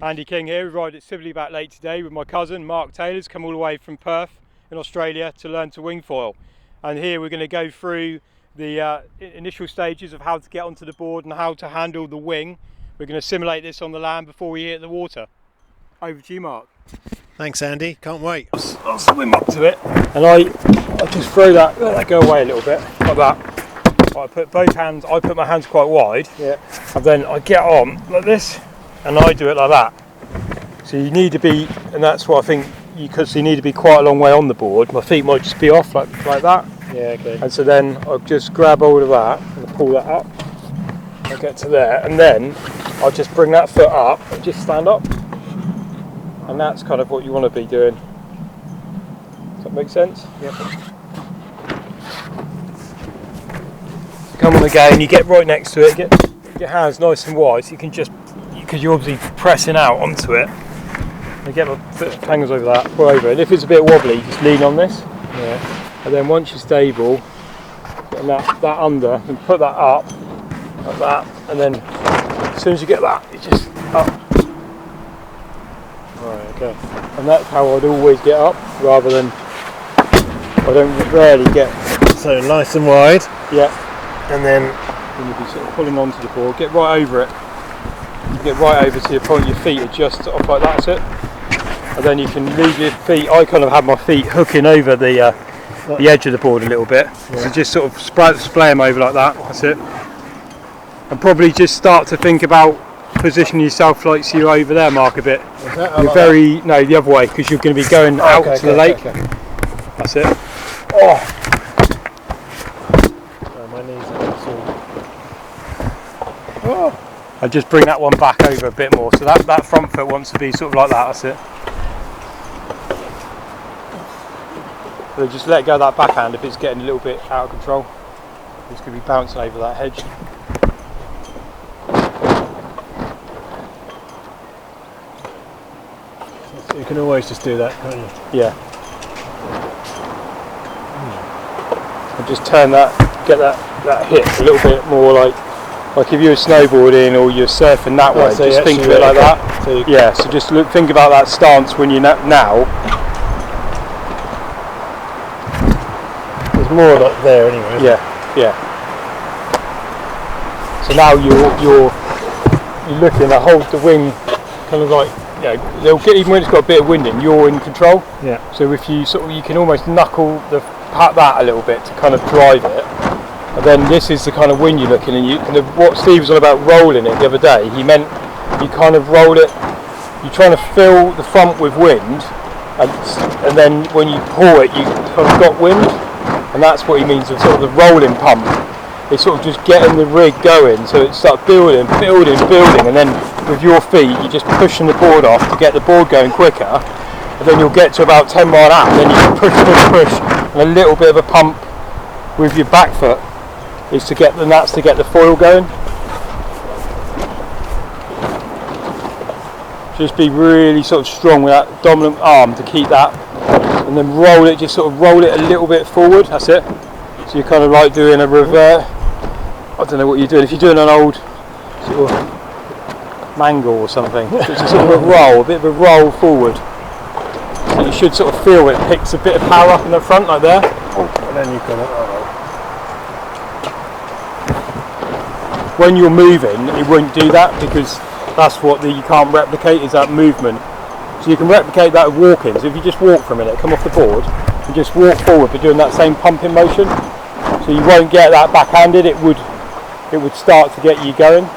Andy King here. We arrived at Sibley back late today with my cousin Mark Taylor's come all the way from Perth in Australia to learn to wing foil. And here we're going to go through the initial stages of how to get onto the board and how to handle the wing. We're going to simulate this on the land before we hit the water. Over to you, Mark. Thanks, Andy. Can't wait. I'll swim up to it and I just throw that, let that go away a little bit, like that. I put both hands, I put my hands quite wide, Yeah. and then I get on like this and I do it like that. So you need to be, and that's what I think, because you need to be quite a long way on the board. My feet might just be off like that. Yeah, okay. And so then I'll just grab hold of that and pull that up. I'll get to there and then I'll just bring that foot up and just stand up. And that's kind of what you want to be doing. Does that make sense? Yep. Come on again, you get right next to it, get your hands nice and wide so you can just, because you're obviously pressing out onto it. I get my fingers over that, pull over it. And if it's a bit wobbly, just lean on this. Yeah. And then once you're stable, getting that under, and put that up, like that, and then as soon as you get that, you just up. Right, okay. And that's how I'd always get up, rather than, I don't rarely get. So nice and wide. Yeah. And then You'll be sort of pulling onto the board, get right over it. Get right over to your point, your feet are just off like that, that's it. And then you can leave your feet, I kind of have my feet hooking over the edge of the board a little bit. Yeah. So just sort of splay them over like that, that's it. And probably just start to think about positioning yourself like so you're over there, Mark, a bit. Like no, the other way, because you're going to be going out to the lake. Okay. That's it. Oh. My knees are sore. Oh. I just bring that one back over a bit more, so that front foot wants to be sort of like that, that's it. So just let go of that backhand if it's getting a little bit out of control. It's going to be bouncing over that hedge. So you can always just do that, can't you? Yeah. And just turn that, get that hip a little bit more like if you were snowboarding or you're surfing that way, so just think of it like that. So yeah, so just think about that stance when you're now. There's more like there anyway. Yeah. So now you're looking to hold the wing kind of like, even when it's got a bit of wind in, you're in control. Yeah. So if you you can almost knuckle that a little bit to kind of drive it. And then this is the kind of wind you're looking, and what Steve was on about rolling it the other day, he meant you kind of roll it, you're trying to fill the front with wind, and then when you pull it, you kind of got wind, and that's what he means with sort of the rolling pump. It's sort of just getting the rig going, so it starts building, and then with your feet, you're just pushing the board off to get the board going quicker, and then you'll get to about 10 mile an hour, and then you can push, and a little bit of a pump with your back foot. Is to get the foil going. Just be really sort of strong with that dominant arm to keep that, and then roll it. Just sort of roll it a little bit forward. That's it. So you're kind of like doing a revert. I don't know what you're doing. If you're doing an old sort of mangle or something, so it's a sort of a roll, a bit of a roll forward. So you should sort of feel it picks a bit of power up in the front, like there. And then you can. When you're moving, it won't do that, because that's what you can't replicate, is that movement. So you can replicate that with walking. So if you just walk for a minute, come off the board, and just walk forward, but doing that same pumping motion. So you won't get that backhanded. It would start to get you going.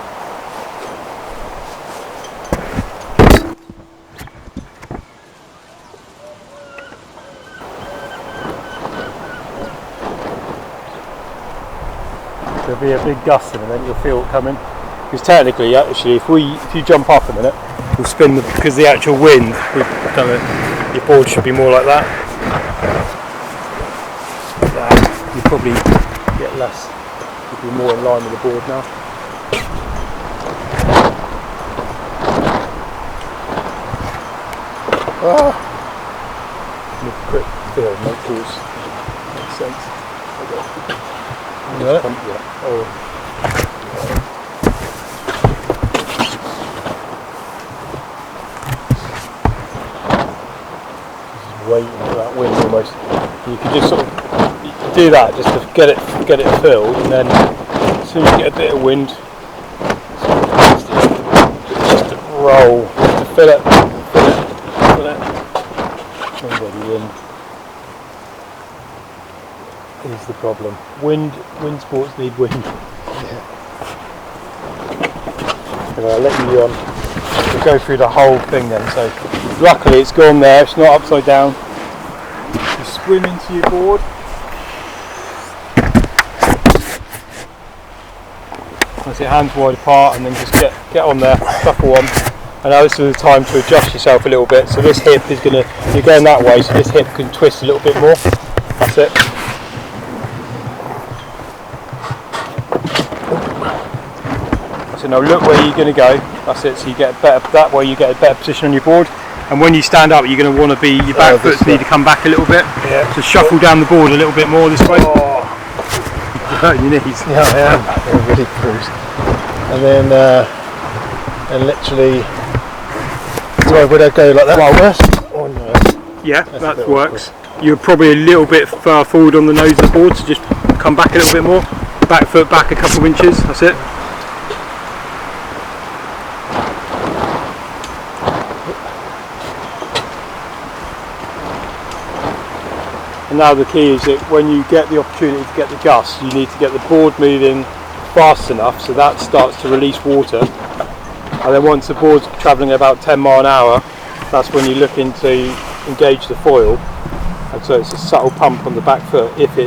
There'll be a big gust in a minute, you'll feel it coming. Because technically, actually, if you jump off a minute, you'll spin because the actual wind, your board should be more like that. You probably get less, you'll be more in line with the board now. Quick feel, no pause. Makes sense. Got it? Yeah. Oh. waiting for that wind almost. You can just sort of do that just to get it filled, and then as soon as you get a bit of wind, just to roll, to fill it. Nobody wind is the problem. Wind sports need wind. Yeah. Anyway, I'll let you we'll go through the whole thing then. So luckily it's gone there, it's not upside down. You swim into your board. That's it, hands wide apart, and then just get on there, shuffle on. And now this is the time to adjust yourself a little bit. So this hip is you're going that way, so this hip can twist a little bit more. That's it. So now look where you're going to go. That's it. So you get that way you get a better position on your board. And when you stand up, you're going to want to be, your back foot's need to come back a little bit. Yeah. So shuffle down the board a little bit more this way. Oh. You're hurting your knees. Yeah, I am. I'm really bruised. And then, literally, would I go like that first? Or no? Yeah, that works. You're probably a little bit far forward on the nose of the board, so just come back a little bit more. Back foot back a couple of inches. That's it. And now the key is that when you get the opportunity to get the gust, you need to get the board moving fast enough so that starts to release water. And then once the board's travelling about 10 mile an hour, that's when you're looking to engage the foil. And so it's a subtle pump on the back foot. If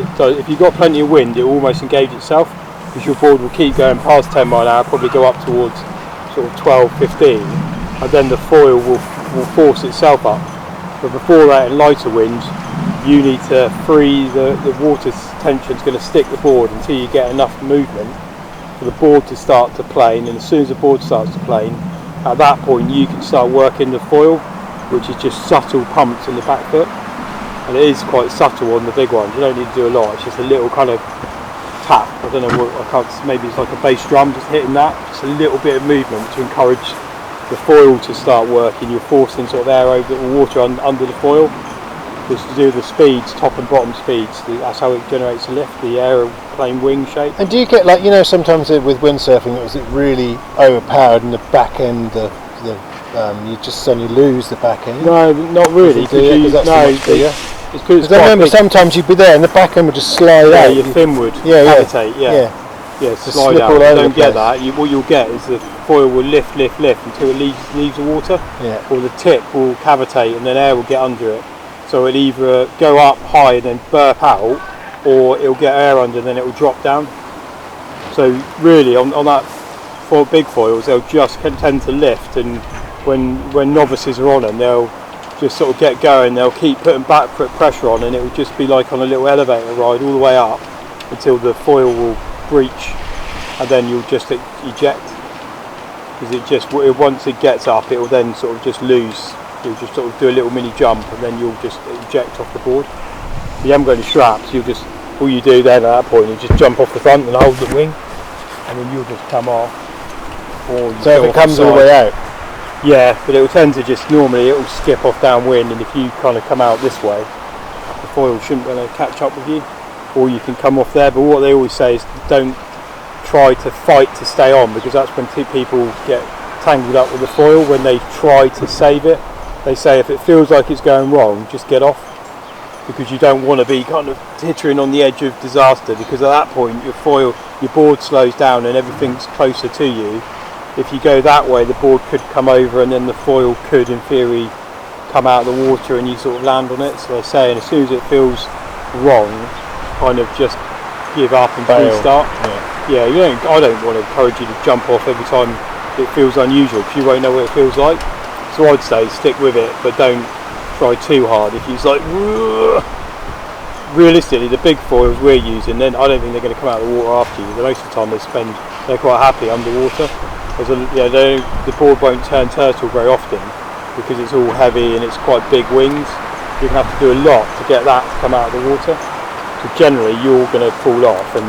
you've got plenty of wind, it will almost engage itself, because your board will keep going past 10 mile an hour, probably go up towards sort of 12, 15, and then the foil will force itself up. But before that, in lighter winds, you need to free the water tension's going to stick the board until you get enough movement for the board to start to plane. And as soon as the board starts to plane, at that point you can start working the foil, which is just subtle pumps on the back foot. And it is quite subtle on the big ones. You don't need to do a lot. It's just a little kind of tap. I don't know what, maybe it's like a bass drum, just hitting that. Just a little bit of movement to encourage the foil to start working. You're forcing sort of air over the water under the foil. Just to do the speeds, top and bottom speeds. That's how it generates a lift, the aeroplane wing shape. And do you get, like, you know, sometimes with windsurfing it was really overpowered and the back end, you just suddenly lose the back end? No, not really. Because that's so much bigger. Because I remember sometimes you'd be there and the back end would just slide out. Your fin would cavitate, slide out. You don't get that. What you'll get is the foil will lift until it leaves the water, or the tip will cavitate and then air will get under it. So it'll either go up high and then burp out, or it'll get air under and then it will drop down. So really on that, for big foils, they'll just tend to lift, and when novices are on them, they'll just sort of get going, they'll keep putting back foot pressure on, and it will just be like on a little elevator ride all the way up until the foil will breach, and then you'll just eject, because once it gets up, it will then sort of just lose. You'll just sort of do a little mini jump and then you'll just eject off the board. You haven't got any straps, all you do then at that point is just jump off the front and hold the wing, and then you'll just come off. So if it comes all the way out? Yeah, but it will tend to normally it will skip off downwind, and if you kind of come out this way, the foil shouldn't be able to catch up with you, or you can come off there. But what they always say is don't try to fight to stay on, because that's when people get tangled up with the foil when they try to save it. They say if it feels like it's going wrong, just get off, because you don't want to be kind of teetering on the edge of disaster, because at that point your board slows down and everything's closer to you. If you go that way, the board could come over and then the foil could in theory come out of the water and you sort of land on it. So they're saying as soon as it feels wrong, kind of just give up and restart. I don't want to encourage you to jump off every time it feels unusual, because you won't know what it feels like. So I'd say stick with it, but don't try too hard. If you're like, realistically, the big foils we're using, then I don't think they're going to come out of the water after you. Most of the time they're quite happy underwater. The board won't turn turtle very often because it's all heavy and it's quite big wings. You're going to have to do a lot to get that to come out of the water. So generally you're going to fall off and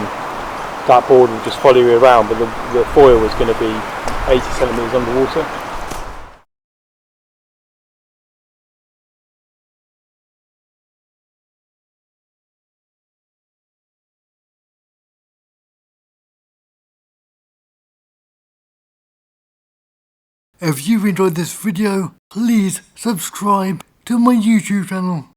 that board will just follow you around, but the foil is going to be 80 centimetres underwater. If you enjoyed this video, please subscribe to my YouTube channel.